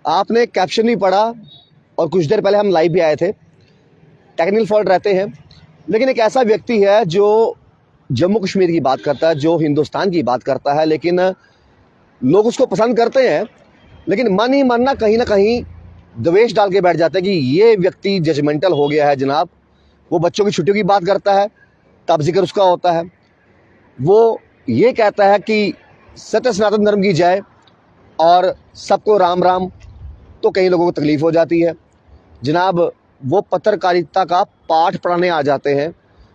आपने कैप्शन भी पढ़ा और कुछ देर पहले हम लाइव भी आए थे। टेक्निकल फॉल्ट रहते हैं, लेकिन एक ऐसा व्यक्ति है जो जम्मू कश्मीर की बात करता है, जो हिंदुस्तान की बात करता है, लेकिन लोग उसको पसंद करते हैं, लेकिन मन ही मन ना कहीं द्वेष डाल के बैठ जाते हैं कि ये व्यक्ति जजमेंटल हो गया है जनाब। वो बच्चों की छुट्टियों की बात करता है, तब जिक्र उसका होता है। वो ये कहता है कि सत्य सनातन धर्म की जय और सबको राम राम, तो कई लोगों को तकलीफ हो जाती है जनाब। वो पत्रकारिता का पाठ पढ़ाने आ जाते हैं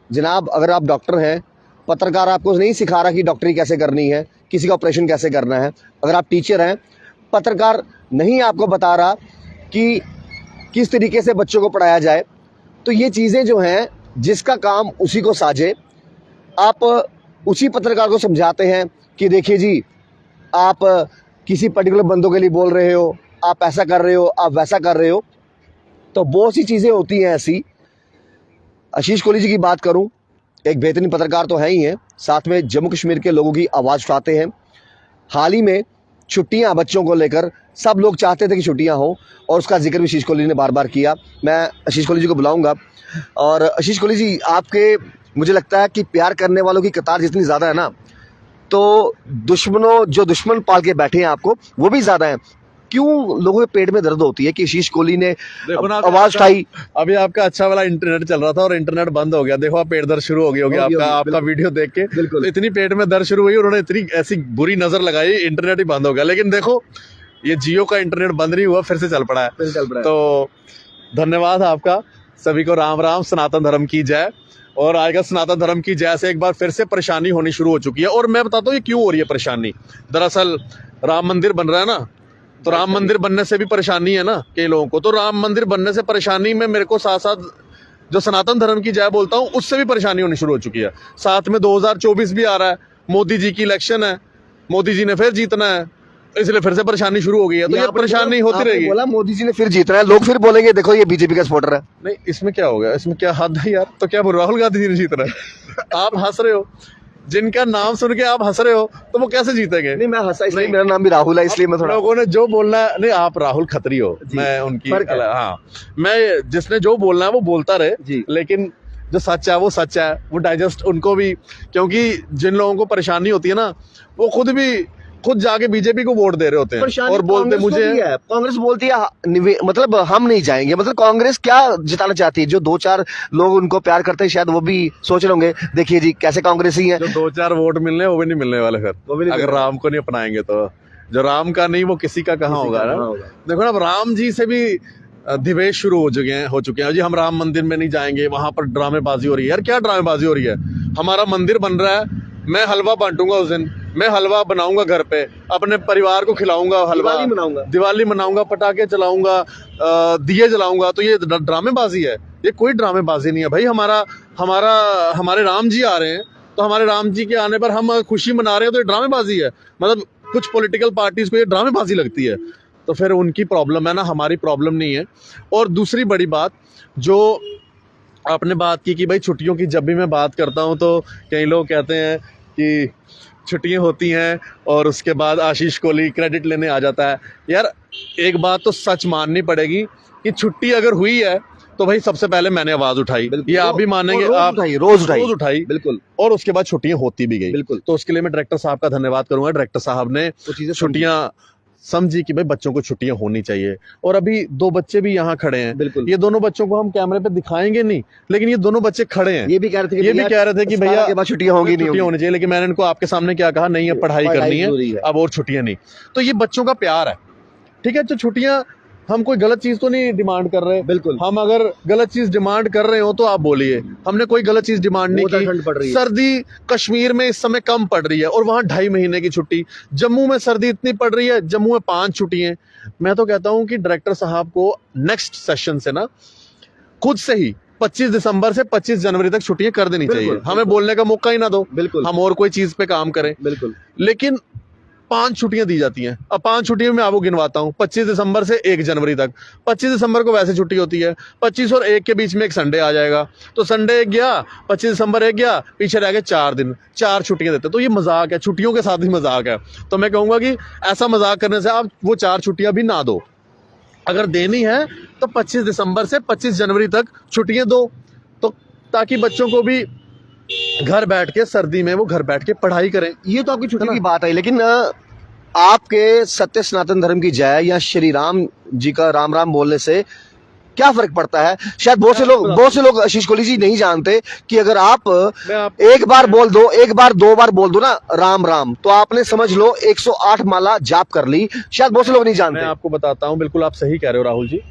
जनाब। अगर आप डॉक्टर हैं, पत्रकार आपको नहीं सिखा रहा कि डॉक्टरी कैसे करनी है, किसी का ऑपरेशन कैसे करना है। अगर आप टीचर हैं, पत्रकार नहीं आपको बता रहा कि किस तरीके से बच्चों को पढ़ाया जाए। तो ये चीज़ें जो हैं, जिसका काम उसी को साजे, आप उसी पत्रकार को समझाते हैं कि देखिए जी, आप किसी पर्टिकुलर बंदों के लिए बोल रहे हो, आप ऐसा कर रहे हो, आप वैसा कर रहे हो। तो बहुत सी चीज़ें होती हैं ऐसी। आशीष कोहली जी की बात करूं, एक बेहतरीन पत्रकार तो है ही हैं, साथ में जम्मू कश्मीर के लोगों की आवाज़ उठाते हैं। हाल ही में छुट्टियां बच्चों को लेकर सब लोग चाहते थे कि छुट्टियां हो, और उसका जिक्र भी आशीष कोहली ने बार बार किया। मैं आशीष कोहली जी को बुलाऊंगा। और आशीष कोहली जी, आपके मुझे लगता है कि प्यार करने वालों की कतार जितनी ज़्यादा है ना, तो जो दुश्मन पाल के बैठे हैं आपको, वो भी ज़्यादा हैं। क्यों लोगों के पेट में दर्द होती है कि आशीष कोहली ने आवाज उठाई? अभी आपका अच्छा वाला इंटरनेट चल रहा था और इंटरनेट बंद हो गया, देखो आप पेट दर्द शुरू हो गई होगी आपका वीडियो देख के। तो इतनी पेट में दर्द शुरू हुई, उन्होंने इतनी ऐसी बुरी नजर लगाई, इंटरनेट ही बंद हो गया। लेकिन देखो, ये जियो का इंटरनेट बंद नहीं हुआ, फिर से चल पड़ा है। तो धन्यवाद आपका। सभी को राम राम, सनातन धर्म की जय। और आएगा सनातन धर्म की जय से एक बार फिर से परेशानी होनी शुरू हो चुकी है। और मैं बताता हूँ ये क्यों हो रही है परेशानी। दरअसल राम मंदिर बन रहा है ना, तो राम मंदिर बनने से भी परेशानी है ना कई लोगों को। तो राम मंदिर बनने से परेशानी में मेरे को साथ साथ जो सनातन धर्म की जय बोलता हूँ, उससे भी परेशानी होनी शुरू हो चुकी है। साथ में 2024 भी आ रहा है, मोदी जी की इलेक्शन है, मोदी जी ने फिर जीतना है, इसलिए फिर से परेशानी शुरू हो गई है। तो ये परेशानी होती रहेगी। बोला मोदी जी ने फिर जीतना है, लोग फिर बोलेंगे देखो ये बीजेपी का सपोर्टर है। नहीं, इसमें क्या हो गया, इसमें क्या हद है यार। तो क्या राहुल गांधी जी ने जीतना है? आप हंस रहे हो, जिनका नाम सुन के आप हंस रहे हो, तो वो कैसे जीतेंगे? नहीं, मैं हंसा इसलिए, मेरा नाम भी राहुल है, इसलिए मैं थोड़ा, लोगों ने जो बोलना है, नहीं आप राहुल खत्री हो, मैं उनकी, हाँ, मैं जिसने जो बोलना है वो बोलता रहे, लेकिन जो सच है वो सच है, वो डाइजेस्ट उनको भी। क्योंकि जिन लोगों को परेशानी होती है ना, वो खुद जाके बीजेपी को वोट दे रहे होते हैं और बोलते मुझे। कांग्रेस बोलती है मतलब हम नहीं जाएंगे। मतलब कांग्रेस क्या जिताना चाहती है? जो 2-4 लोग उनको प्यार करते हैं, शायद वो भी सोच रहे होंगे, देखिए जी कैसे कांग्रेस ही है। जो 2-4 वोट मिलने, वो भी नहीं मिलने वाले फिर, अगर राम को नहीं अपनाएंगे तो। जो राम का नहीं, वो किसी का कहाँ होगा ना। देखो ना, अब राम जी से भी द्वेष शुरू हो चुके हैं जी। हम राम मंदिर में नहीं जाएंगे, वहां पर ड्रामेबाजी हो रही है। यार क्या ड्रामेबाजी हो रही है? हमारा मंदिर बन रहा है, मैं हलवा बांटूंगा उस दिन, मैं हलवा बनाऊंगा घर पे, अपने परिवार को खिलाऊंगा, हलवा दिवाली मनाऊंगा, पटाखे चलाऊंगा, दिए जलाऊंगा। तो ये ड्रामेबाजी है? ये कोई ड्रामेबाजी नहीं है भाई। हमारे राम जी आ रहे हैं, तो हमारे राम जी के आने पर हम खुशी मना रहे हैं, तो ये ड्रामेबाजी है? मतलब कुछ पॉलिटिकल पार्टीज को ये ड्रामेबाजी लगती है, तो फिर उनकी प्रॉब्लम है ना, हमारी प्रॉब्लम नहीं है। और दूसरी बड़ी बात, जो आपने बात की कि भाई छुट्टियों की, जब भी मैं बात करता हूं तो कई लोग कहते हैं कि छुट्टियां होती हैं और उसके बाद आशीष कोहली क्रेडिट लेने आ जाता है। यार एक बात तो सच माननी पड़ेगी कि छुट्टी अगर हुई है तो भाई सबसे पहले मैंने आवाज उठाई, ये आप भी मानेंगे, आप रोज उठाई बिल्कुल, और उसके बाद छुट्टियां होती भी गई बिल्कुल। तो उसके लिए मैं डायरेक्टर साहब का धन्यवाद करूंगा। डायरेक्टर साहब ने छुट्टियां समझी कि भाई बच्चों को छुट्टियां होनी चाहिए। और अभी 2 बच्चे भी यहाँ खड़े हैं बिल्कुल। ये दोनों बच्चों को हम कैमरे पे दिखाएंगे नहीं, लेकिन ये दोनों बच्चे खड़े हैं, ये भी कह रहे थे कि भैया छुट्टियां होनी चाहिए। लेकिन मैंने इनको आपके सामने क्या कहा, नहीं है पढ़ाई करनी है अब, और छुट्टियां नहीं। तो ये बच्चों का प्यार है, ठीक है। तो छुट्टियां, हम कोई गलत चीज तो नहीं डिमांड कर रहे बिल्कुल। हम अगर गलत चीज डिमांड कर रहे हो तो आप बोलिए, हमने कोई गलत चीज डिमांड नहीं की। सर्दी कश्मीर में इस समय कम पड़ रही है और वहां 2.5 महीने की छुट्टी। जम्मू में सर्दी इतनी पड़ रही है, जम्मू में 5 छुट्टियां। मैं तो कहता हूं कि डायरेक्टर साहब को नेक्स्ट सेशन से ना खुद से ही 25 दिसंबर से 25 जनवरी तक छुट्टियां कर देनी चाहिए। हमें बोलने का मौका ही ना दो बिल्कुल, हम और कोई चीज पे काम करें बिल्कुल। लेकिन 5 छुट्टियां दी जाती हैं। अब 5 छुट्टियों में आपको गिनवाता हूं, 25 दिसंबर से 1 जनवरी तक। 25 दिसंबर को वैसे छुट्टी होती है, 25 और 1 के बीच में एक संडे आ जाएगा, तो संडे एक गया, 25 दिसंबर एक गया, पीछे रह गए 4 दिन, 4 छुट्टियां देते। तो ये मजाक है, छुट्टियों के साथ ही मजाक है। तो मैं कहूंगा कि ऐसा मजाक करने से आप वो 4 छुट्टियां भी ना दो, अगर देनी है तो 25 दिसंबर से 25 जनवरी तक छुट्टियां दो, तो ताकि बच्चों को भी घर बैठ के सर्दी में वो घर बैठ के पढ़ाई करें। ये तो आपकी छुट्टी की बात है, लेकिन आपके सत्य सनातन धर्म की जय या श्री राम जी का राम राम बोलने से क्या फर्क पड़ता है? शायद बहुत से लोग आशीष कोहली जी नहीं जानते कि अगर आप एक बार बोल दो, एक बार दो बार बोल दो ना राम राम, तो आपने समझ लो 108 माला जाप कर ली। शायद बहुत से लोग नहीं जानते। मैं आपको बताता हूं, बिल्कुल आप सही कह रहे हो राहुल जी।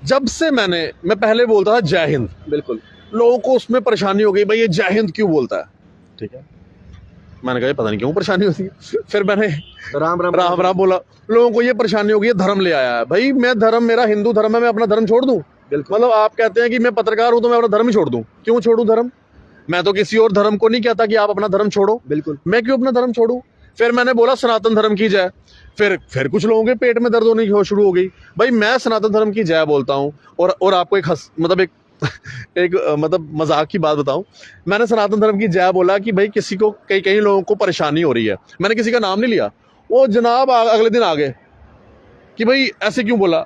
जब से मैं पहले बोलता था जय हिंद, बिल्कुल लोगों को उसमें परेशानी हो गई, भाई ये जय हिंद क्यों बोलता है, ठीक है। मैंने कहा पता नहीं क्यों परेशानी होती है। फिर मैंने राम राम राम राम बोला, लोगों को ये परेशानी हो गई है, धर्म ले आया है। भाई मैं धर्म, मेरा हिंदू धर्म है, मैं अपना धर्म छोड़ दूं? मतलब आप कहते हैं कि मैं पत्रकार हूं तो मैं अपना धर्म ही छोड़ दूं? क्यों छोड़ूं धर्म? मैं तो किसी और धर्म को नहीं कहता कि आप अपना धर्म छोड़ो, बिल्कुल, मैं क्यों अपना धर्म छोड़ूं? फिर मैंने बोला सनातन धर्म की जय। फिर कुछ लोगों के पेट में दर्द होने शुरू हो गई। भाई मैं सनातन धर्म की जय बोलता हूं, और आपको एक मतलब मजाक की बात बताऊं, मैंने सनातन धर्म की जय बोला कि भाई किसी को कई लोगों को परेशानी हो रही है, मैंने किसी का नाम नहीं लिया। वो जनाब अगले दिन आ गए कि भाई ऐसे क्यों बोला,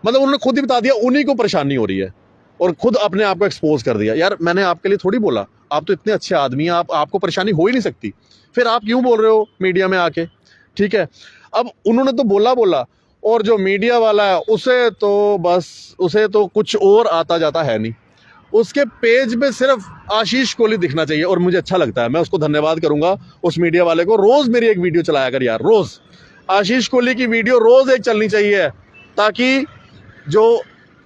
मतलब उन्होंने खुद ही बता दिया उन्हीं को परेशानी हो रही है, और खुद अपने आप को एक्सपोज कर दिया। यार मैंने आपके लिए थोड़ी बोला, आप तो इतने अच्छे आदमी हैं, आपको परेशानी हो ही नहीं सकती, फिर आप क्यों बोल रहे हो मीडिया में आके, ठीक है। अब उन्होंने तो बोला, और जो मीडिया वाला है उसे तो कुछ और आता जाता है नहीं। उसके पेज पे सिर्फ आशीष कोहली दिखना चाहिए, और मुझे अच्छा लगता है, मैं उसको धन्यवाद करूंगा उस मीडिया वाले को। रोज मेरी एक वीडियो चलाया कर यार, रोज आशीष कोहली की वीडियो रोज एक चलनी चाहिए, ताकि जो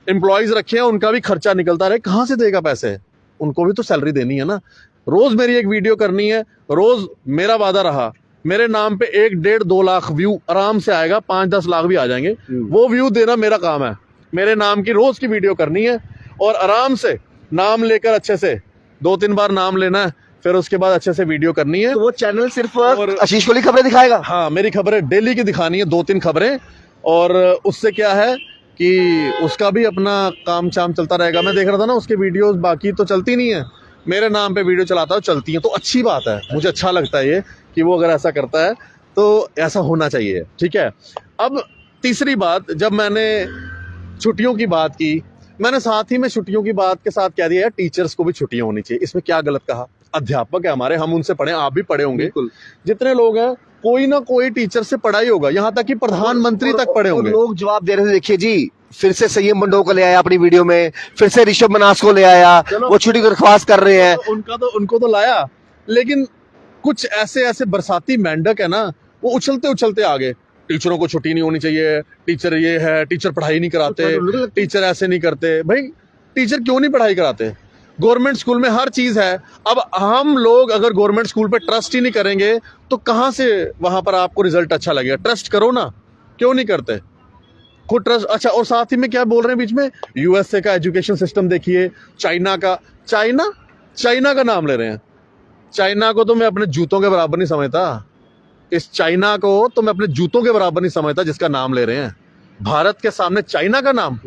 एम्प्लॉयज रखे हैं उनका भी खर्चा निकलता रहे। कहां से देगा पैसे, उनको भी तो सैलरी देनी है ना। रोज मेरी एक वीडियो करनी है, रोज मेरा वादा रहा, मेरे नाम पे 1-1.5-2 लाख व्यू आराम से आएगा, 5-10 लाख भी आ जाएंगे, वो व्यू देना मेरा काम है। मेरे नाम की रोज की वीडियो करनी है, और आराम से नाम लेकर अच्छे से 2-3 बार नाम लेना है, फिर उसके बाद अच्छे से वीडियो करनी है। तो वो चैनल सिर्फ आशीष कोहली खबरें दिखाएगा? हाँ, मेरी खबरें डेली की दिखानी है, 2-3 खबरें, और उससे क्या है कि उसका भी अपना काम चाम चलता रहेगा। मैं देख रहा था ना उसके वीडियोस, बाकी तो चलती नहीं है, मेरे नाम पे वीडियो चलाता है, चलती है, तो अच्छी बात है, मुझे अच्छा लगता है ये कि वो अगर ऐसा करता है तो ऐसा होना चाहिए, ठीक है। अब तीसरी बात, जब मैंने छुट्टियों की बात की, मैंने साथ ही में छुट्टियों की बात के साथ कह दिया यार टीचर्स को भी छुट्टियां होनी चाहिए। इसमें क्या गलत कहा? अध्यापक है हमारे, हम उनसे पढ़े, आप भी पढ़े होंगे, जितने लोग हैं कोई ना कोई टीचर से पढ़ा ही होगा, यहाँ तक कि प्रधानमंत्री तक पढ़े होंगे। लोग जवाब दे रहे थे, देखिए जी फिर से संयम बंडो को ले आया अपनी वीडियो में, फिर से ऋषभ मनास को ले आया, वो छुट्टी की दरख्वास्त कर रहे हैं। उनको तो लाया, लेकिन कुछ ऐसे बरसाती मेंढक है ना, वो उछलते आ गए, टीचरों को छुट्टी नहीं होनी चाहिए, टीचर ये है, टीचर पढ़ाई नहीं कराते, टीचर ऐसे नहीं करते। भाई टीचर क्यों नहीं पढ़ाई कराते? गवर्नमेंट स्कूल में हर चीज है। अब हम लोग अगर गवर्नमेंट स्कूल पे ट्रस्ट ही नहीं करेंगे तो कहां से वहां पर आपको रिजल्ट अच्छा लगेगा? ट्रस्ट करो ना, क्यों नहीं करते? खुद ट्रस्ट। अच्छा, और साथ ही में क्या बोल रहे हैं बीच में, यूएसए का एजुकेशन सिस्टम देखिए, चाइना का नाम ले रहे हैं। चाइना को तो मैं अपने जूतों के बराबर नहीं समझता, इस चाइना को तो मैं अपने जूतों के बराबर नहीं समझता जिसका नाम ले रहे हैं। भारत के सामने चाइना का नाम,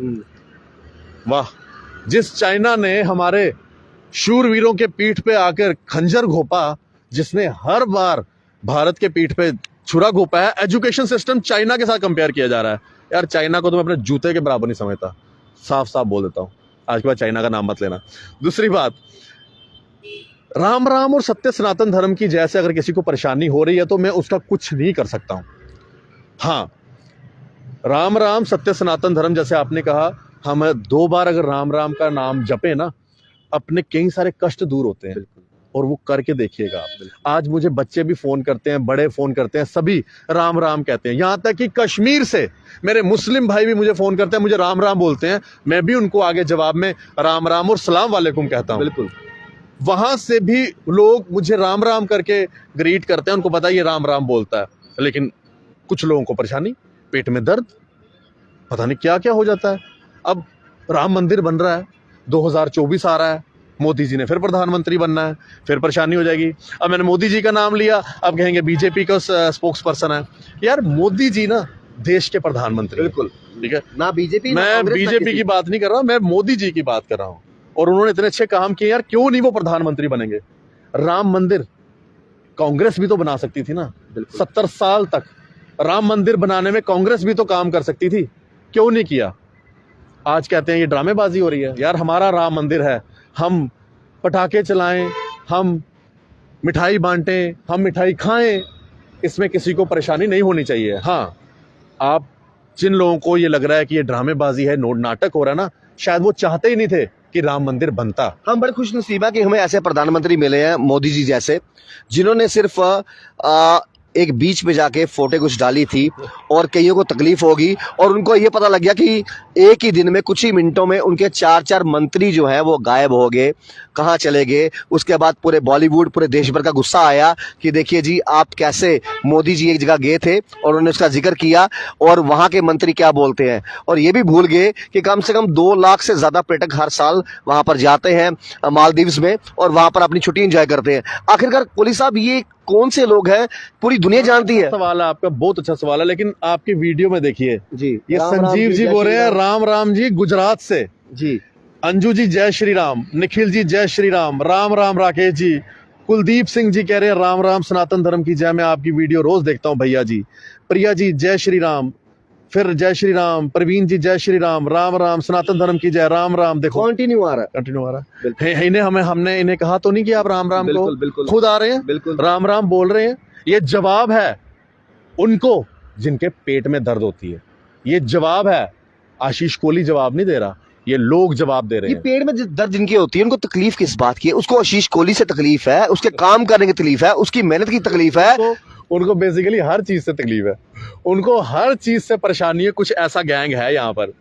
वाह! जिस चाइना ने हमारे शूरवीरों के पीठ पे आकर खंजर घोपा, जिसने हर बार भारत के पीठ पे छुरा घोपा है, एजुकेशन सिस्टम चाइना के साथ कंपेयर किया जा रहा है। यार चाइना को तो मैं अपने जूते के बराबर नहीं समझता, साफ साफ बोल देता हूं। आज के बाद चाइना का नाम मत लेना। दूसरी बात, राम राम और सत्य सनातन धर्म की जैसे अगर किसी को परेशानी हो रही है तो मैं उसका कुछ नहीं कर सकता हूं। हाँ, राम राम सत्य सनातन धर्म, जैसे आपने कहा, हम 2 बार अगर राम राम का नाम जपे ना, अपने कई सारे कष्ट दूर होते हैं, और वो करके देखिएगा आप। आज मुझे बच्चे भी फोन करते हैं, बड़े फोन करते हैं, सभी राम राम कहते हैं। यहां तक कि कश्मीर से मेरे मुस्लिम भाई भी मुझे फोन करते हैं, मुझे राम राम बोलते हैं, मैं भी उनको आगे जवाब में राम राम और सलाम वालेकुम कहता हूं। बिल्कुल, वहां से भी लोग मुझे राम राम करके ग्रीट करते हैं, उनको पता है ये राम राम बोलता है। लेकिन कुछ लोगों को परेशानी, पेट में दर्द, पता नहीं क्या क्या हो जाता है। अब राम मंदिर बन रहा है, 2024 आ रहा है, मोदी जी ने फिर प्रधानमंत्री बनना है, फिर परेशानी हो जाएगी। अब मैंने मोदी जी का नाम लिया, अब कहेंगे बीजेपी का स्पोक्स पर्सन है। यार मोदी जी ना देश के प्रधानमंत्री, बिल्कुल ठीक है ना बीजेपी, मैं बीजेपी की बात नहीं कर रहा, मैं मोदी जी की बात कर रहा हूं। और उन्होंने इतने अच्छे काम किए, यार क्यों नहीं वो प्रधानमंत्री बनेंगे? राम मंदिर कांग्रेस भी तो बना सकती थी ना। 70 साल तक राम मंदिर बनाने में कांग्रेस भी तो काम कर सकती थी, क्यों नहीं किया? आज कहते हैं ये ड्रामेबाजी हो रही है। यार हमारा राम मंदिर है, हम पटाखे चलाएं, हम मिठाई बांटें, हम मिठाई खाएं, इसमें किसी को परेशानी नहीं होनी चाहिए। हाँ, आप जिन लोगों को ये लग रहा है कि ये ड्रामेबाजी है, नाटक हो रहा है ना, शायद वो चाहते ही नहीं थे कि राम मंदिर बनता। हम बड़े खुश नसीब है कि हमें ऐसे प्रधानमंत्री मिले हैं, मोदी जी जैसे, जिन्होंने सिर्फ एक बीच पे जाके फोटो कुछ डाली थी और कईयों को तकलीफ होगी, और उनको ये पता लग गया कि एक ही दिन में कुछ ही मिनटों में उनके 4-4 मंत्री जो है वो गायब हो गए, कहाँ चले गए। उसके बाद पूरे बॉलीवुड, पूरे देश भर का गुस्सा आया कि देखिए जी, आप कैसे, मोदी जी एक जगह गए थे और उन्होंने उसका जिक्र किया और वहाँ के मंत्री क्या बोलते हैं, और ये भी भूल गए कि कम से कम 2 लाख से ज़्यादा पर्यटक हर साल वहाँ पर जाते हैं मालदीव्स में, और वहाँ पर अपनी छुट्टी एंजॉय करते हैं। आखिरकार कोहली साहब, ये कौन से लोग हैं, पूरी दुनिया जानती है। सवाल है आपका, बहुत अच्छा सवाल है, लेकिन आपकी वीडियो में देखिए जी, ये संजीव जी बोल रहे हैं राम जी गुजरात से जी, अंजू जी जय श्री राम, निखिल जी जय श्री राम, राम राकेश जी, कुलदीप सिंह जी कह रहे हैं राम सनातन धर्म की जय, मैं आपकी वीडियो रोज देखता हूं भैया जी। प्रिया जी जय श्री राम, फिर जय श्री राम, प्रवीण जी जय श्री राम, राम सनातन धर्म की जय, राम। देखो कंटिन्यू आ रहा है। इन्हें हमने इन्हें कहा तो नहीं कि आप राम को, बिल्कुल खुद आ रहे हैं, बिल्कुल राम बोल रहे हैं। ये जवाब है उनको जिनके पेट में दर्द होती है, ये जवाब है। आशीष कोहली जवाब नहीं दे रहा, ये लोग जवाब दे रहे ये हैं। पेट में दर्द जिनकी होती है उनको तकलीफ किस बात की है? उसको आशीष कोहली से तकलीफ है, उसके काम करने की तकलीफ है, उसकी मेहनत की तकलीफ है। उनको बेसिकली हर चीज से तकलीफ है, उनको हर चीज से परेशानी है। कुछ ऐसा गैंग है यहाँ पर,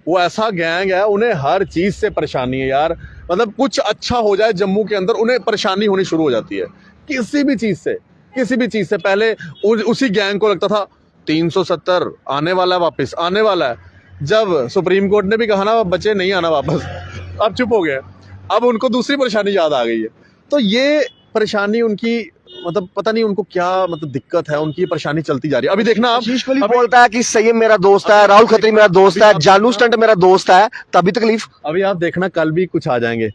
वो ऐसा गैंग है, उन्हें हर चीज से परेशानी है यार। मतलब कुछ अच्छा हो जाए जम्मू के अंदर, उन्हें परेशानी होनी शुरू हो जाती है किसी भी चीज से। पहले उसी गैंग को लगता था 370 आने वाला है, वापस आने वाला है। जब सुप्रीम कोर्ट ने भी कहा ना बच्चे नहीं आना वापस, अब चुप हो गए। अब उनको दूसरी परेशानी याद आ गई है। तो ये परेशानी उनकी, मतलब पता नहीं उनको क्या मतलब दिक्कत है, उनकी परेशानी चलती जा रही है। अभी देखना आप, आशीष कोहली बोलता है कि सैयद मेरा दोस्त है, राहुल खत्री मेरा दोस्त है, जानू स्टंट मेरा दोस्त है, तभी तकलीफ। अभी आप देखना कल भी कुछ आ जाएंगे,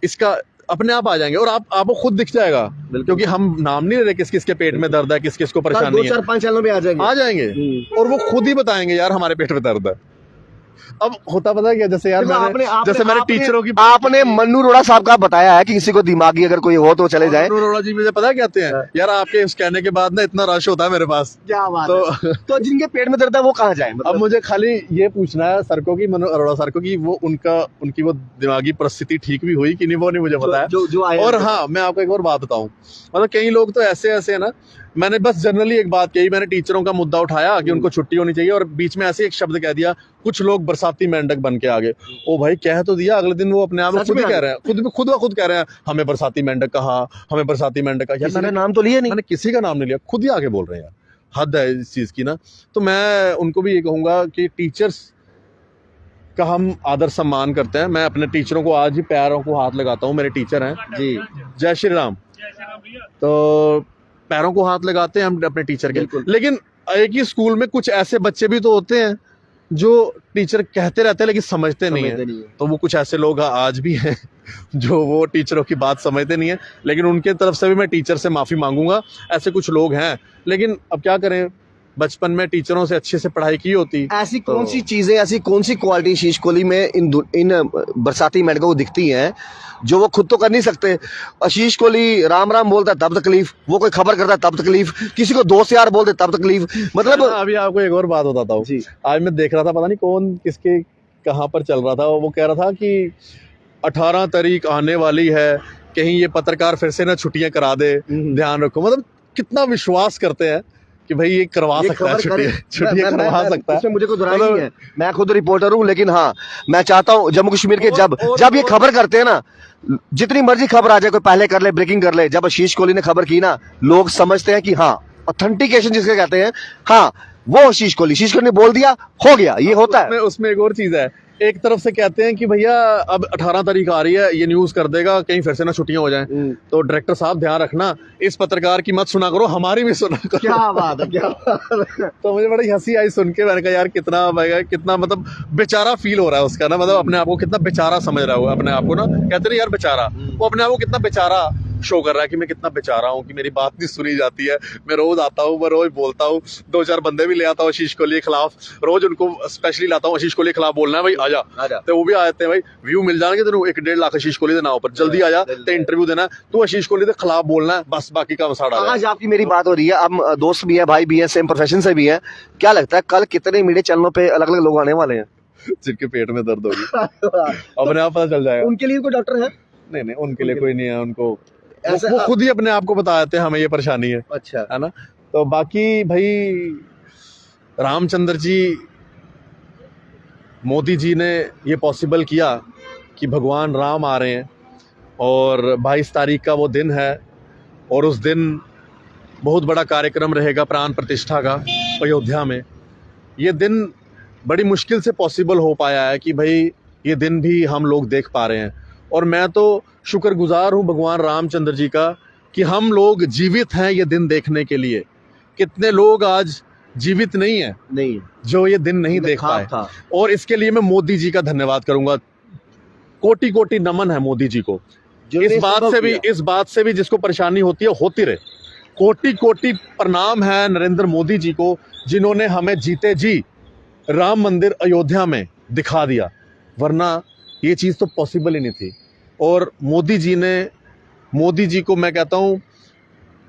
इसका अपने आप आ जाएंगे और आपको खुद दिख जाएगा, क्योंकि हम नाम नहीं ले रहे किस किस के पेट में दर्द है, किस किस को परेशानी है। 2-4-5 चैनलों में आ जाएंगे और वो खुद ही बताएंगे यार हमारे पेट में दर्द है। अब होता पता है क्या, जैसे यार मैंने टीचरों की, आपने मन्नू अरोड़ा साहब का बताया है कि किसी को दिमागी अगर कोई हो तो चले जाए। मन्नू अरोड़ा जी मुझे पता है कहते हैं यार आपके इस कहने के बाद ना इतना रश होता है मेरे पास। क्या बात है। तो जिनके पेट में दर्द है वो कहाँ जाए? अब मुझे खाली ये पूछना है सर को कि मन्नू अरोड़ा सर को कि वो उनकी वो दिमागी परिस्थिति ठीक भी हुई कि नहीं, वो नहीं मुझे पता है। और हाँ, मैं आपको एक और बात बताऊं, मतलब कई लोग तो ऐसे है ना, मैंने बस जनरली एक बात कही, मैंने टीचरों का मुद्दा उठाया कि उनको छुट्टी होनी चाहिए और बीच में ऐसे एक शब्द कह दिया, कुछ लोग बरसाती मेंढक बन के आ गए। ओ भाई, कह तो दिया, अगले दिन वो अपने आप खुद ही कह रहे हैं, खुद कह रहे हैं हमें बरसाती मेंढक कहा, हमें बरसाती मेंढक कहा। मैंने नाम तो लिया नहीं, मैंने किसी का नाम नहीं लिया, खुद ही आके बोल रहे हैं यार, हद है इस चीज की ना। तो मैं उनको भी ये कहूंगा कि टीचर्स का हम आदर सम्मान करते हैं। मैं अपने टीचरों को आज ही पैरों को हाथ लगाता हूँ, मेरे टीचर हैं जी, जय श्री राम। तो पैरों को हाथ लगाते हैं हम अपने टीचर के। लेकिन एक ही स्कूल में कुछ ऐसे बच्चे भी तो होते हैं जो टीचर कहते रहते हैं लेकिन समझते नहीं है। तो वो कुछ ऐसे लोग आज भी हैं जो वो टीचरों की बात समझते नहीं है, लेकिन उनके तरफ से भी मैं टीचर से माफी मांगूंगा। ऐसे कुछ लोग हैं, लेकिन अब क्या करें, बचपन में टीचरों से अच्छे से पढ़ाई की होती। ऐसी कौन सी चीजें, ऐसी कौन सी क्वालिटी आशीष कोहली में इन बरसाती मेंढकों को दिखती हैं जो वो खुद तो कर नहीं सकते? आशीष कोहली राम बोलता है तब तकलीफ, वो कोई खबर करता है तब तकलीफ, किसी को दोस्त यार बोलते तब तकलीफ। मतलब अभी आपको एक और बात बताता हूँ, आज मैं देख रहा था, पता नहीं कौन किसके कहाँ पर चल रहा था, वो कह रहा था कि 18 तारीख आने वाली है, कहीं ये पत्रकार फिर से ना छुट्टियां करा दे, ध्यान रखो। मतलब कितना विश्वास करते हैं कि भाई ये करवा सकता है, छुट्टियां करवा सकता है। इसमें मुझे कोई दुराई नहीं है, मैं खुद रिपोर्टर हूँ, लेकिन हाँ मैं चाहता हूँ जम्मू कश्मीर के जब ये खबर करते हैं ना, जितनी मर्जी खबर आ जाए, कोई पहले कर ले, ब्रेकिंग कर ले, जब आशीष कोहली ने खबर की ना, लोग समझते हैं कि हाँ ऑथेंटिकेशन जिसके कहते हैं, हाँ वो आशीष कोहली ने बोल दिया, हो गया, ये होता है। उसमें एक और चीज है, एक तरफ से कहते हैं कि भैया अब 18 तारीख आ रही है, ये न्यूज कर देगा, कहीं फिर से ना छुट्टियां हो जाएं। तो डायरेक्टर साहब ध्यान रखना, इस पत्रकार की मत सुना करो, हमारी भी सुना करो। क्या बात है, क्या बात है। तो मुझे बड़ी हंसी आई सुन के, मैंने कहा यार कितना मतलब बेचारा फील हो रहा है उसका ना, मतलब अपने आप को कितना बेचारा समझ रहा है वो अपने आप को ना, कहते नहीं यार बेचारा, वो अपने आप को कितना बेचारा शो कर रहा है कि मैं कितना बेचारा हूँ, कि मेरी बात नहीं सुनी जाती है। मैं रोज आता हूँ, मैं रोज बोलता हूँ, 2-4 बंदे भी ले आता हूँ आशीष कोहली के खिलाफ, रोज उनको स्पेशली लाता हूँ, आशीष कोहली के खिलाफ बोलना है भाई, आजा। तो वो भी आ जाते हैं, भाई व्यू मिल जाएंगे तेन 1-1.5 लाख आशीष कोहली के नाम पर, जल्दी आजा, तो इंटरव्यू देना है, तू आशीष कोहली के खिलाफ बोलना है, बस बाकी का मसाड़ा। आज आपकी मेरी बात हो रही है, हम दोस्त भी है, भाई भी है, सेम प्रोफेशन से भी है, क्या लगता है कल कितने मीडिया चैनलों पे अलग अलग लोग आने वाले हैं? जिनके पेट में दर्द होगी अपने आप पता चल जाएगा। उनके लिए कोई डॉक्टर है? नहीं, उनके लिए कोई नहीं है, उनको वो खुद ही अपने आप को बता देते हैं हमें ये परेशानी है। अच्छा, है ना। तो बाकी भाई रामचंद्र जी, मोदी जी ने ये पॉसिबल किया कि भगवान राम आ रहे हैं, और 22 तारीख का वो दिन है, और उस दिन बहुत बड़ा कार्यक्रम रहेगा प्राण प्रतिष्ठा का अयोध्या में। ये दिन बड़ी मुश्किल से पॉसिबल हो पाया है कि भाई ये दिन भी हम लोग देख पा रहे हैं, और मैं तो शुक्रगुजार हूँ भगवान रामचंद्र जी का कि हम लोग जीवित हैं ये दिन देखने के लिए। कितने लोग आज जीवित नहीं है जो ये दिन नहीं देख पाए, और इसके लिए मैं मोदी जी का धन्यवाद करूंगा। कोटि कोटि नमन है मोदी जी को। इस बात से भी जिसको परेशानी होती है होती रहे। कोटि कोटि प्रणाम है नरेंद्र मोदी जी को, जिन्होंने हमें जीते जी राम मंदिर अयोध्या में दिखा दिया, वरना ये चीज़ तो पॉसिबल ही नहीं थी। और मोदी जी को मैं कहता हूँ,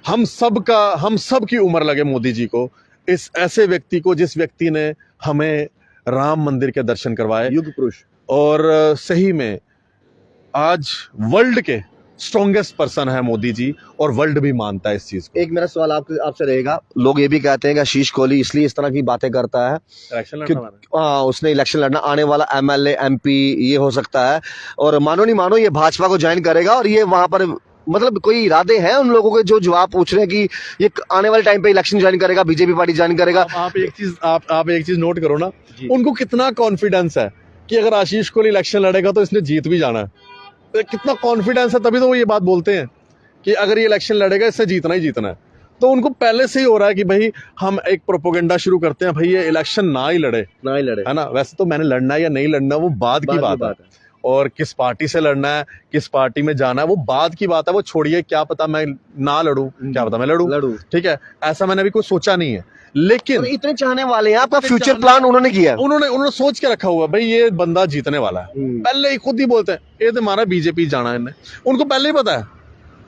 हम सब की उम्र लगे मोदी जी को, इस ऐसे व्यक्ति को जिस व्यक्ति ने हमें राम मंदिर के दर्शन करवाए, युग पुरुष। और सही में आज वर्ल्ड के स्ट्रॉन्गेस्ट पर्सन है मोदी जी, और वर्ल्ड भी मानता है इस चीज को। एक मेरा सवाल आपसे रहेगा, लोग ये भी कहते हैं कि आशीष कोहली इसलिए इस तरह की बातें करता है उसने इलेक्शन लड़ना, आने वाला MLA MP ये हो सकता है, और मानो नहीं मानो ये भाजपा को ज्वाइन करेगा, और ये वहां पर मतलब कोई इरादे हैं उन लोगों के जो जवाब पूछ रहे हैं कि ये आने वाले टाइम पे इलेक्शन ज्वाइन करेगा, बीजेपी पार्टी ज्वाइन करेगा। आप एक चीज नोट करो ना, उनको कितना कॉन्फिडेंस है कि अगर आशीष कोहली इलेक्शन लड़ेगा तो इसने जीत भी जाना है। कितना कॉन्फिडेंस है, तभी तो वो ये बात बोलते हैं कि अगर ये इलेक्शन लड़ेगा इससे जीतना ही जीतना है। तो उनको पहले से ही हो रहा है कि भाई हम एक प्रोपोगेंडा शुरू करते हैं, भाई ये इलेक्शन ना ही लड़े, है ना। वैसे तो मैंने लड़ना है या नहीं लड़ना वो बाद की बात है, और किस पार्टी से लड़ना है, किस पार्टी में जाना है, वो बाद की बात है। वो छोड़िए, क्या पता मैं ना लड़ूं, क्या पता मैं लड़ूं, ठीक है, ऐसा मैंने अभी कुछ सोचा नहीं है। लेकिन इतने चाहने वाले हैं, आपका फ्यूचर प्लान उन्होंने किया है, उन्होंने सोच के रखा हुआ, भाई ये बंदा जीतने वाला है। पहले ही खुद ही बोलते हैं ये तो हमारा बीजेपी जाना है, उनको पहले ही पता है।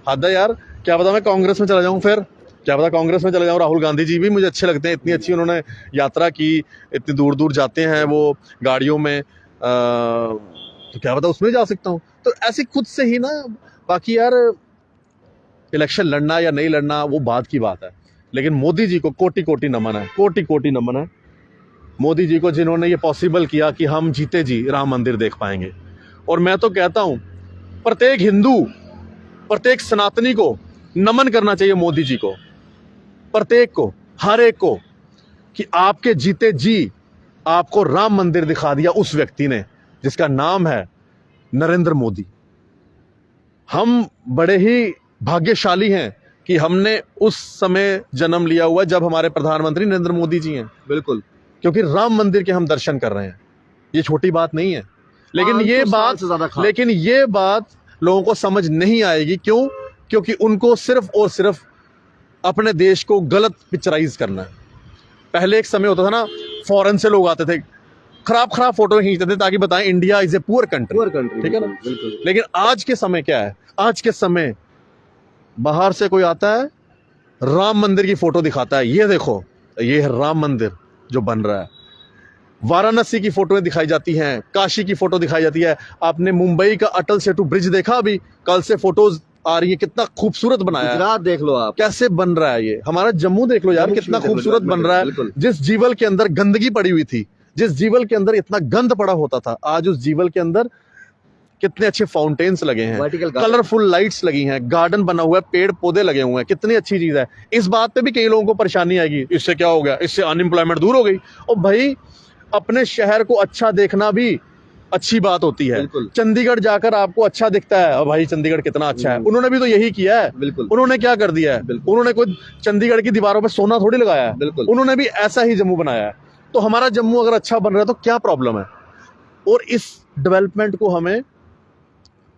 हद है यार, क्या पता मैं कांग्रेस में चला जाऊं, फिर क्या पता कांग्रेस में चला जाऊं। राहुल गांधी जी भी मुझे अच्छे लगते हैं, इतनी अच्छी उन्होंने यात्रा की, इतनी दूर दूर जाते हैं वो गाड़ियों में, तो क्या पता उसमें जा सकता हूँ। तो ऐसे खुद से ही ना, बाकी यार इलेक्शन लड़ना या नहीं लड़ना वो बाद की बात है। लेकिन मोदी जी को कोटि कोटि नमन है, कोटि कोटि नमन है मोदी जी को, जिन्होंने ये पॉसिबल किया कि हम जीते जी राम मंदिर देख पाएंगे। और मैं तो कहता हूं प्रत्येक हिंदू, प्रत्येक सनातनी को नमन करना चाहिए मोदी जी को, प्रत्येक को, हर एक को, कि आपके जीते जी आपको राम मंदिर दिखा दिया उस व्यक्ति ने जिसका नाम है नरेंद्र मोदी। हम बड़े ही भाग्यशाली हैं कि हमने उस समय जन्म लिया हुआ जब हमारे प्रधानमंत्री नरेंद्र मोदी जी हैं। बिल्कुल, क्योंकि राम मंदिर के हम दर्शन कर रहे हैं, ये छोटी बात नहीं है। लेकिन ये बात लोगों को समझ नहीं आएगी। क्यों? क्योंकि उनको सिर्फ और सिर्फ अपने देश को गलत पिक्चराइज करना है। पहले एक समय होता था ना, फॉरेन से लोग आते थे, खराब फोटो खींचते थे ताकि बताएं India is a poor country, ठीक है ना। लेकिन आज के समय क्या है, आज के समय बाहर से कोई आता है, राम मंदिर की फोटो दिखाता है, ये देखो ये है राम मंदिर जो बन रहा है। वाराणसी की फोटोएं दिखाई जाती हैं, काशी की फोटो दिखाई जाती है। आपने मुंबई का अटल सेतु ब्रिज देखा? अभी कल से फोटोज आ रही है, कितना खूबसूरत बनाया है। गुजरात देख लो आप, कैसे बन रहा है ये। हमारा जम्मू देख लो यार, कितना खूबसूरत बन रहा है। जिस जीवल के अंदर गंदगी पड़ी हुई थी, जिस जीवल के अंदर इतना गंद पड़ा होता था, आज उस जीवल के अंदर कितने अच्छे फाउंटेन्स लगे हैं, कलरफुल लाइट्स लगी हैं, गार्डन बना हुआ है, पेड़ पौधे लगे हुए हैं, कितनी अच्छी चीज है। इस बात पे भी कई लोगों को परेशानी आएगी, इससे क्या हो गया, इससे अनएम्प्लॉयमेंट दूर हो गई। और भाई अपने शहर को अच्छा देखना भी अच्छी बात होती है। चंडीगढ़ जाकर आपको अच्छा दिखता है, भाई चंडीगढ़ कितना अच्छा है, उन्होंने भी तो यही किया है। उन्होंने क्या कर दिया है, उन्होंने कोई चंडीगढ़ की दीवारों पर सोना थोड़ी लगाया है, उन्होंने भी ऐसा ही जम्मू बनाया है। तो हमारा जम्मू अगर अच्छा बन रहा है तो क्या प्रॉब्लम है। और इस डेवलपमेंट को हमें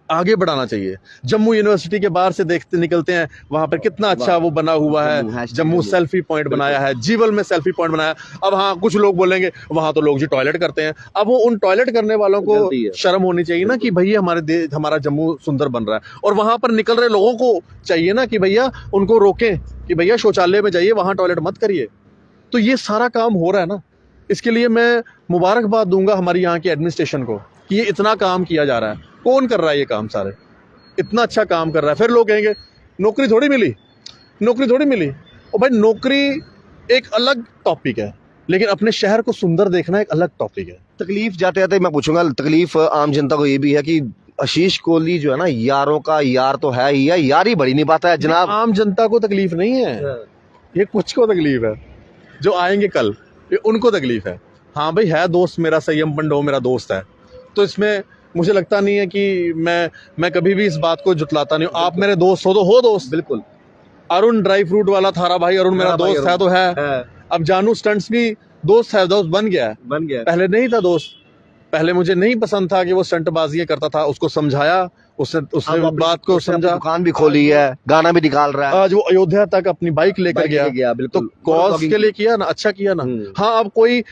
आगे बढ़ाना चाहिए। जम्मू यूनिवर्सिटी के बाहर से देखते निकलते हैं, वहां पर कितना अच्छा वो बना हुआ है, जम्मू सेल्फी पॉइंट बनाया है, जीवल में सेल्फी पॉइंट बनाया। अब हाँ, कुछ लोग बोलेंगे वहां तो लोग जी टॉयलेट करते हैं। अब वो उन टॉयलेट करने वालों को शर्म होनी चाहिए ना कि भैया हमारा जम्मू सुंदर बन रहा है, और वहां पर निकल रहे लोगों को चाहिए ना कि भैया उनको रोकें कि भैया शौचालय में जाइए, वहां टॉयलेट मत करिए। तो ये सारा काम हो रहा है ना, इसके लिए मैं मुबारकबाद दूंगा हमारी यहाँ की एडमिनिस्ट्रेशन को कि ये इतना काम किया जा रहा है। कौन कर रहा है ये काम? सारे इतना अच्छा काम कर रहा है। फिर लोग कहेंगे नौकरी थोड़ी मिली, नौकरी थोड़ी मिली। और भाई नौकरी एक अलग टॉपिक है, लेकिन अपने शहर को सुंदर देखना एक अलग टॉपिक है। तकलीफ जाते जाते मैं पूछूंगा, तकलीफ आम जनता को ये भी है कि आशीष कोहली जो है ना, यारों का यार तो है ही है, यार ही बड़ी नहीं पाता है जनाब। आम जनता को तकलीफ नहीं है, ये कुछ को तकलीफ है, जो आएंगे कल ये उनको तकलीफ है। हाँ भाई है दोस्त मेरा, संयम पंडो मेरा दोस्त है, तो इसमें मुझे लगता नहीं है कि मैं कभी भी इस बात को जुटलाता नहीं हूँ। आप मेरे दोस्त हो तो हो दोस्त, बिल्कुल। अरुण ड्राई फ्रूट वाला थारा भाई, अरुण मेरा दोस्त है तो है। अब जानू स्टंट्स भी दोस्त है, दोस्त बन गया है। पहले नहीं था दोस्त, पहले मुझे नहीं पसंद था कि वो स्टंटबाजी करता था, उसको समझाया, उसने बात को समझा, दुकान भी खोली है, गाना भी निकाल रहा है, आज वो अयोध्या तक अपनी बाइक लेकर गया। तो कॉज के लिए किया ना, अच्छा किया ना। हाँ, अब कोई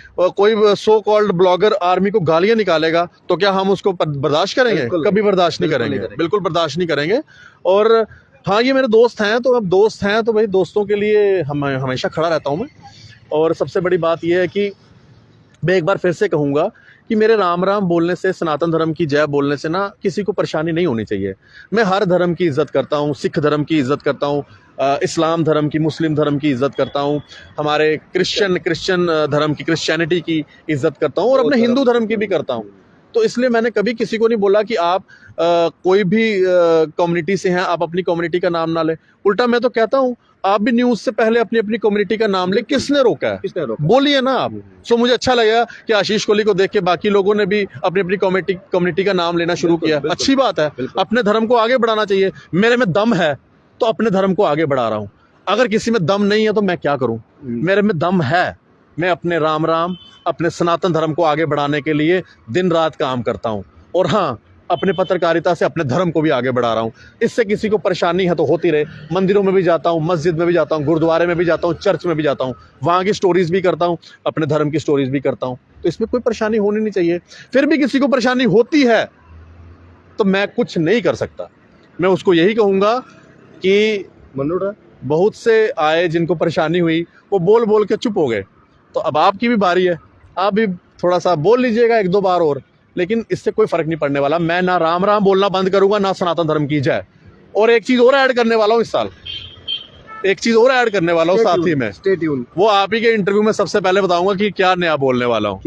सो कॉल्ड ब्लॉगर आर्मी को गालियां निकालेगा तो क्या हम उसको बर्दाश्त करेंगे? कभी बर्दाश्त नहीं करेंगे, बिल्कुल बर्दाश्त नहीं करेंगे। और हाँ, ये मेरे दोस्त हैं, तो अब दोस्त हैं तो भाई दोस्तों के लिए हमेशा खड़ा रहता हूँ मैं। और सबसे बड़ी बात यह है कि मैं एक बार फिर से कहूँगा कि मेरे राम राम बोलने से, सनातन धर्म की जय बोलने से ना किसी को परेशानी नहीं होनी चाहिए। मैं हर धर्म की इज्जत करता हूँ, सिख धर्म की इज्जत करता हूँ, इस्लाम धर्म की, मुस्लिम धर्म की इज्जत करता हूँ, हमारे क्रिश्चियन धर्म की, क्रिश्चियनिटी की इज्जत करता हूँ, और अपने हिंदू धर्म की भी करता हूँ। तो इसलिए मैंने कभी किसी को नहीं बोला कि आप कोई भी कम्युनिटी से हैं, आप अपनी कम्युनिटी का नाम ना लें। उल्टा मैं तो कहता हूँ आप भी न्यूज से पहले अपनी अपनी कम्युनिटी का नाम ले। किसने रोका है? बोलिए ना आप। सो मुझे अच्छा लगा कि आशीष कोहली को देख के बाकी लोगों ने भी अपनी अपनी कम्युनिटी का नाम लेना शुरू किया। अच्छी बात है, अपने धर्म को आगे बढ़ाना चाहिए। मेरे में दम है तो अपने धर्म को आगे बढ़ा रहा हूँ। अगर किसी में दम नहीं है तो मैं क्या करूं? मेरे में दम है, मैं अपने राम अपने सनातन धर्म को आगे बढ़ाने के लिए दिन रात काम करता हूं। और हाँ, अपने पत्रकारिता से अपने धर्म को भी आगे बढ़ा रहा हूं। इससे किसी को परेशानी है तो होती रहे। मंदिरों में भी जाता हूं, मस्जिद में भी जाता हूं, गुरुद्वारे में भी जाता हूं, चर्च में भी जाता हूं, वहां की स्टोरीज भी करता हूं, अपने धर्म की स्टोरीज भी करता हूं। तो इसमें कोई परेशानी होनी नहीं चाहिए। फिर भी किसी को परेशानी होती है तो मैं कुछ नहीं कर सकता। मैं उसको यही कहूंगा कि बहुत से आए जिनको परेशानी हुई, वो बोल बोल के चुप हो गए। तो अब आपकी भी बारी है, आप भी थोड़ा सा बोल लीजिएगा एक दो बार और, लेकिन इससे कोई फर्क नहीं पड़ने वाला। मैं ना राम बोलना बंद करूंगा, ना सनातन धर्म की जय। और एक चीज और ऐड करने वाला हूं इस साल, एक चीज और ऐड करने वाला हूं साथ ही में। वो आप ही के इंटरव्यू में सबसे पहले बताऊंगा कि क्या नया बोलने वाला हूं।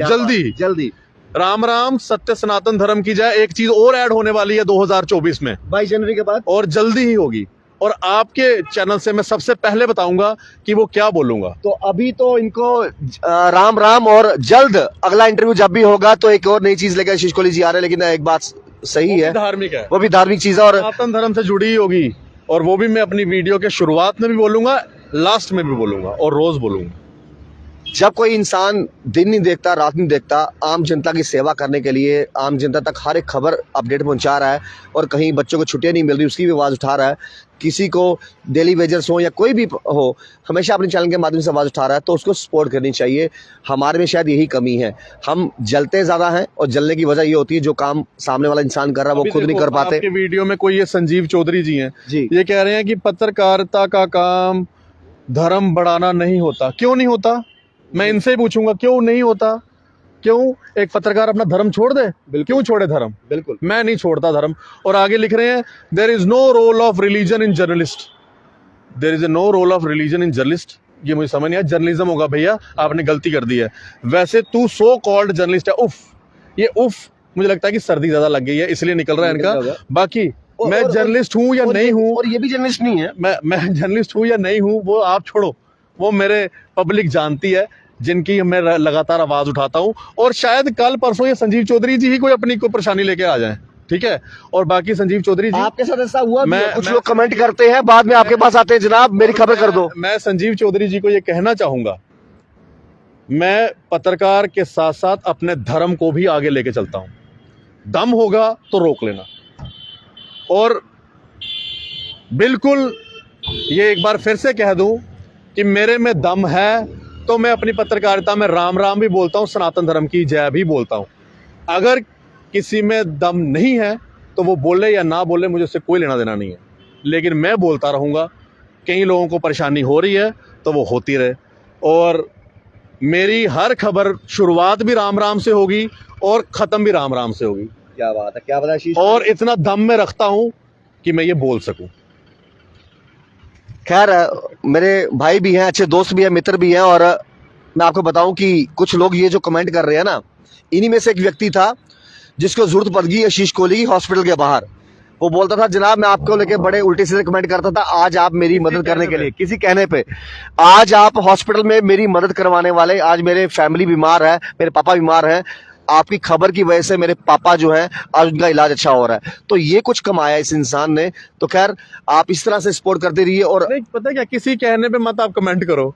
जल्दी राम सत्य सनातन धर्म की जय। एक चीज और ऐड होने वाली है 2024 में, 22 जनवरी के बाद, और जल्दी ही होगी। और आपके चैनल से मैं सबसे पहले बताऊंगा कि वो क्या बोलूंगा। तो अभी तो इनको राम और जल्द अगला इंटरव्यू जब भी होगा तो एक और नई चीज लेकर आशीष कोहली जी आ रहे हैं। लेकिन एक बात सही है, धार्मिक है, वो भी धार्मिक चीज है और सनातन धर्म से जुड़ी होगी। और वो भी मैं अपनी वीडियो के शुरुआत में भी बोलूंगा, लास्ट में भी बोलूंगा, और रोज बोलूंगा। जब कोई इंसान दिन नहीं देखता, रात नहीं देखता, आम जनता की सेवा करने के लिए आम जनता तक हर एक खबर अपडेट पहुंचा रहा है, और कहीं बच्चों को छुट्टियां नहीं मिल रही उसकी भी आवाज़ उठा रहा है, किसी को डेली वेजर्स हो या कोई भी हो, हमेशा अपने चैनल के माध्यम से आवाज़ उठा रहा है, तो उसको सपोर्ट करनी चाहिए। हमारे में शायद यही कमी है, हम जलते ज़्यादा हैं, और जलने की वजह ये होती है जो काम सामने वाला इंसान कर रहा है वो खुद नहीं कर पाते। आपके वीडियो में कोई ये संजीव चौधरी जी हैं जी, ये कह रहे हैं कि पत्रकारिता का काम धर्म बढ़ाना नहीं होता। क्यों नहीं होता? मैं इनसे पूछूंगा क्यों नहीं होता। क्यों एक पत्रकार अपना धर्म छोड़ दे? क्यों छोड़े धर्म? बिल्कुल, मैं नहीं छोड़ता धर्म। और आगे लिख रहे हैं, there is no role of religion in journalist. There is no role of religion in journalist. ये मुझे समझ नहीं आया, जर्नलिज्म होगा भैया, आपने गलती कर दी है। वैसे तू सो कॉल्ड जर्नलिस्ट है। उफ, ये उफ मुझे लगता है कि सर्दी ज्यादा लग गई है इसलिए निकल रहा है इनका। बाकी मैं जर्नलिस्ट हूं या नहीं हूं, और ये भी जर्नलिस्ट नहीं है, मैं जर्नलिस्ट हूं या नहीं हूं वो आप छोड़ो, वो मेरे पब्लिक जानती है, जिनकी मैं लगातार आवाज उठाता हूं। और शायद कल परसों ये संजीव चौधरी जी ही कोई अपनी कोई परेशानी लेके आ जाए, ठीक है? और बाकी संजीव चौधरी जी, आपके साथ ऐसा हुआ? कुछ लोग कमेंट करते हैं, बाद में आपके पास आते हैं, जनाब मेरी खबर कर दो। मैं संजीव चौधरी जी को ये कहना चाहूंगा, मैं पत्रकार के साथ साथ अपने धर्म को भी आगे लेके चलता हूं। दम होगा तो रोक लेना, और बिल्कुल ये एक बार फिर से कह दूं कि मेरे में दम है तो मैं अपनी पत्रकारिता में राम राम भी बोलता हूं, सनातन धर्म की जय भी बोलता हूं। अगर किसी में दम नहीं है तो वो बोले या ना बोले, मुझे उससे कोई लेना देना नहीं है, लेकिन मैं बोलता रहूंगा। कई लोगों को परेशानी हो रही है तो वो होती रहे, और मेरी हर खबर शुरुआत भी राम राम से होगी और ख़त्म भी राम राम से होगी। क्या बात है, क्या बात है आशीष। और इतना दम में रखता हूं कि मैं ये बोल सकूं। खैर मेरे भाई भी हैं, अच्छे दोस्त भी हैं, मित्र भी हैं, और मैं आपको बताऊं कि कुछ लोग ये जो कमेंट कर रहे हैं ना, इन्हीं में से एक व्यक्ति था जिसको जरूरत पड़ गई आशीष कोहली की हॉस्पिटल के बाहर। वो बोलता था जनाब मैं आपको लेके बड़े उल्टे सीधे कमेंट करता था, आज आप मेरी मदद करने के लिए, किसी कहने पे आज आप हॉस्पिटल में मेरी मदद करवाने वाले, आज मेरे फैमिली बीमार है, मेरे पापा बीमार हैं, आपकी खबर की वजह से मेरे पापा जो हैं आज उनका इलाज अच्छा हो रहा है। तो ये कुछ कमाया इस इंसान ने। तो खैर आप इस तरह से सपोर्ट करते रहिए। और नहीं, पता है क्या, किसी कहने पे मत आप कमेंट करो।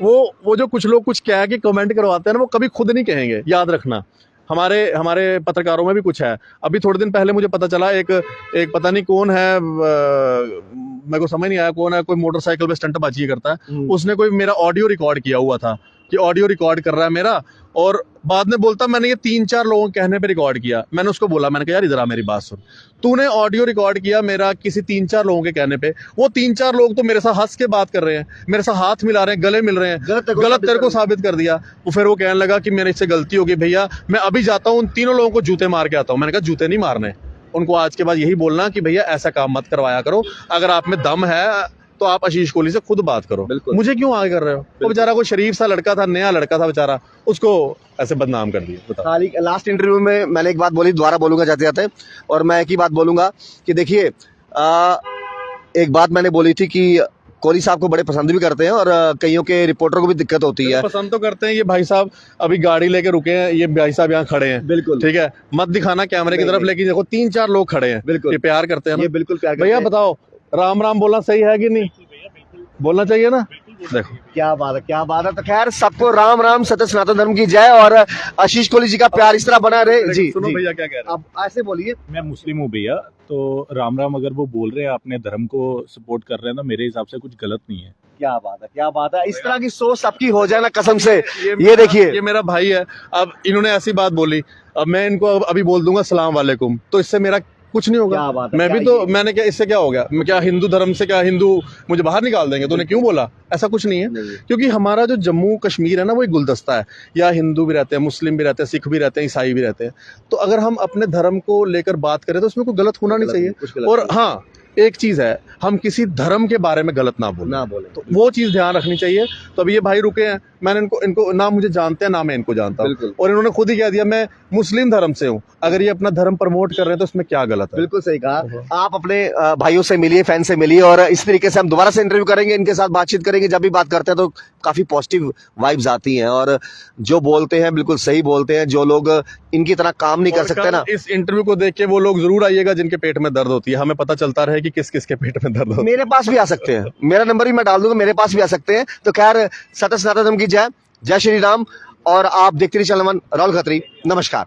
वो जो कुछ लोग कुछ कह के कमेंट करवाते हैं ना, वो कभी खुद नहीं कहेंगे, याद रखना। हमारे पत्रकारों में भी कुछ है। अभी थोड़े दिन पहले मुझे पता चला, एक पता नहीं कौन है, मेरे को समझ नहीं आया कौन है, कोई मोटरसाइकिल पे स्टंटबाजी करता है, उसने कोई मेरा ऑडियो रिकॉर्ड किया हुआ था कि ऑडियो रिकॉर्ड कर रहा है मेरा, और बाद में बोलता मैंने ये 3-4 लोगों के कहने पे रिकॉर्ड किया। मैंने उसको बोला, मैंने कहा यार इधर आ, मेरी बात सुन, तूने ऑडियो रिकॉर्ड किया मेरा किसी 3-4 लोगों के कहने पे, वो 3-4 लोग तो मेरे साथ हंस के बात कर रहे हैं, मेरे साथ हाथ मिला रहे हैं, गले मिल रहे हैं, गलत तेरे को साबित कर दिया। वो फिर वो कहने लगा कि मेरे से गलती हो गई भैया, मैं अभी जाता हूँ उन तीनों लोगों को जूते मार के आता हूँ। मैंने कहा जूते नहीं मारने, उनको आज के बाद यही बोलना कि भैया ऐसा काम मत करवाया करो, अगर आप में दम है तो आप आशीष कोहली से खुद बात करो, मुझे क्यों आगे कर रहे हो। वो बेचारा कोई शरीफ सा लड़का था, नया लड़का था बेचारा, उसको ऐसे बदनाम कर दिया। बताओ। लास्ट इंटरव्यू में मैंने एक बात बोली, दोबारा बोलूंगा जाते जाते, और मैं एक ही बात बोलूंगा कि देखिए एक बात मैंने बोली थी कि कोहली साहब को बड़े पसंद भी करते हैं, और कईयों के रिपोर्टर को भी दिक्कत होती है। पसंद तो करते हैं। ये भाई साहब अभी गाड़ी लेके रुके हैं, ये भाई साहब यहाँ खड़े हैं, बिल्कुल ठीक है, मत दिखाना कैमरे की तरफ, लेकिन देखो 3-4 लोग खड़े हैं, बिल्कुल ये प्यार करते हैं ना। ये बिल्कुल प्यार करते भैया हैं। बताओ, राम राम बोलना सही है कि नहीं? बोलना चाहिए ना। देखो क्या बात है, क्या बात है। तो खैर सबको राम राम, सत्य सनातन धर्म की जय, और आशीष कोहली जी का प्यार इस तरह बना रहे। जी सुनो जी, भैया क्या कह रहे हैं। अब ऐसे बोलिए। मैं मुस्लिम हूँ भैया, तो राम राम अगर वो बोल रहे हैं, अपने धर्म को सपोर्ट कर रहे हैं, तो मेरे हिसाब से कुछ गलत नहीं है। क्या बात है, क्या बात है। इस तरह की सोच सबकी हो जाए ना, कसम से। ये देखिए, ये मेरा भाई है, अब इन्होंने ऐसी बात बोली, अब मैं इनको अभी बोल दूंगा सलाम वालेकुम, तो इससे मेरा कुछ नहीं होगा। क्या बात है, मैं भी क्या तो, मैंने क्या, इससे क्या हो गया, मैं क्या हिंदू धर्म से, क्या हिंदू मुझे बाहर निकाल देंगे? तूने क्यों बोला? ऐसा कुछ नहीं है, क्योंकि हमारा जो जम्मू कश्मीर है ना, वो एक गुलदस्ता है, या हिंदू भी रहते हैं, मुस्लिम भी रहते हैं, सिख भी रहते हैं, ईसाई भी रहते हैं। तो अगर हम अपने धर्म को लेकर बात करें तो उसमें कोई गलत होना नहीं चाहिए। और हाँ, एक चीज है, हम किसी धर्म के बारे में गलत ना बोले, तो वो चीज ध्यान रखनी चाहिए। तो अभी ये भाई रुके हैं, मैंने इनको ना मुझे जानते हैं ना मैं इनको जानता हूँ, और इन्होंने खुद ही कह दिया मैं मुस्लिम धर्म से हूँ। अगर ये अपना धर्म प्रमोट कर रहे हैं तो इसमें क्या गलत है? बिल्कुल सही कहा। आप अपने भाइयों से मिलिए, फैन से मिलिए, और इस तरीके से हम दोबारा से इंटरव्यू करेंगे, इनके साथ बातचीत करेंगे। जब भी बात करते हैं तो काफी पॉजिटिव वाइब्स आती हैं, और जो बोलते हैं बिल्कुल सही बोलते हैं। जो लोग इनकी तरह काम नहीं कर सकते ना, इस इंटरव्यू को देख के वो लोग जरूर आइएगा जिनके पेट में दर्द होती है, हमें पता चलता रहे कि किस किस के पेट में दर्द होता है। मेरे पास भी आ सकते हैं, मेरा नंबर भी मैं डाल दूंगा, मेरे पास भी आ सकते हैं। तो खैर सत्य सनातन धर्म की जय, जय श्री राम। और आप देखते रहिए चैनल वन, राहुल खत्री, नमस्कार।